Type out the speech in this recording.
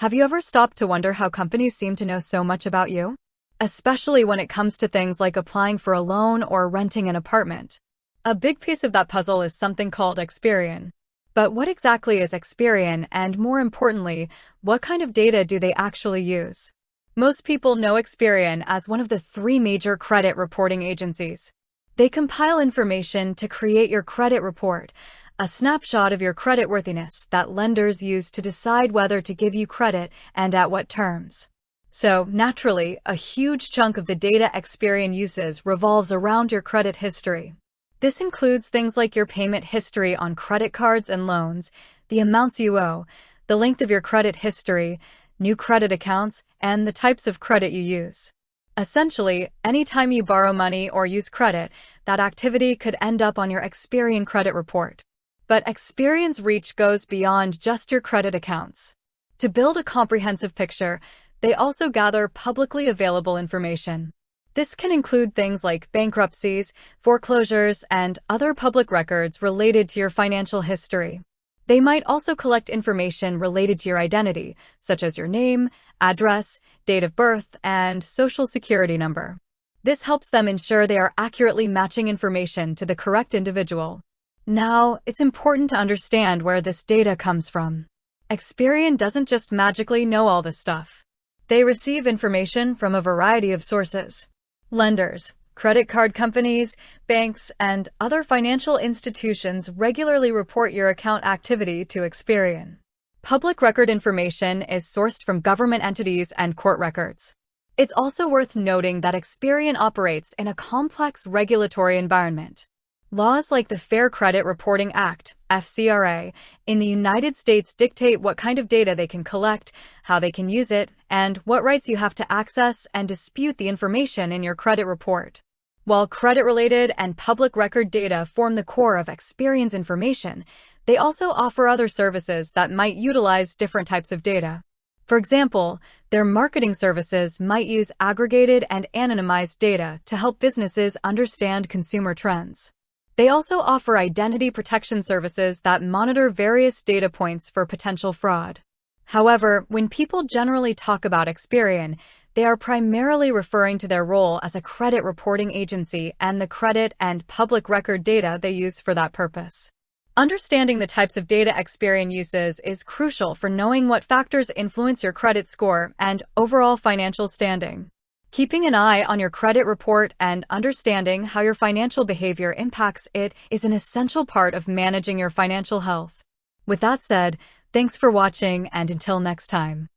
Have you ever stopped to wonder how companies seem to know so much about you? Especially when it comes to things like applying for a loan or renting an apartment. A big piece of that puzzle is something called Experian. But what exactly is Experian, and more importantly, what kind of data do they actually use? Most people know Experian as one of the three major credit reporting agencies. They compile information to create your credit report, a snapshot of your creditworthiness that lenders use to decide whether to give you credit and at what terms. So, naturally, a huge chunk of the data Experian uses revolves around your credit history. This includes things like your payment history on credit cards and loans, the amounts you owe, the length of your credit history, new credit accounts, and the types of credit you use. Essentially, anytime you borrow money or use credit, that activity could end up on your Experian credit report. But Experian's reach goes beyond just your credit accounts. To build a comprehensive picture, they also gather publicly available information. This can include things like bankruptcies, foreclosures, and other public records related to your financial history. They might also collect information related to your identity, such as your name, address, date of birth, and social security number. This helps them ensure they are accurately matching information to the correct individual. Now, it's important to understand where this data comes from. Experian doesn't just magically know all this stuff. They receive information from a variety of sources. Lenders, credit card companies, banks, and other financial institutions regularly report your account activity to Experian. Public record information is sourced from government entities and court records. It's also worth noting that Experian operates in a complex regulatory environment. Laws like the Fair Credit Reporting Act, FCRA, in the United States dictate what kind of data they can collect, how they can use it, and what rights you have to access and dispute the information in your credit report. While credit-related and public record data form the core of Experian's information, they also offer other services that might utilize different types of data. For example, their marketing services might use aggregated and anonymized data to help businesses understand consumer trends. They also offer identity protection services that monitor various data points for potential fraud. However, when people generally talk about Experian, they are primarily referring to their role as a credit reporting agency and the credit and public record data they use for that purpose. Understanding the types of data Experian uses is crucial for knowing what factors influence your credit score and overall financial standing. Keeping an eye on your credit report and understanding how your financial behavior impacts it is an essential part of managing your financial health. With that said, thanks for watching, and until next time.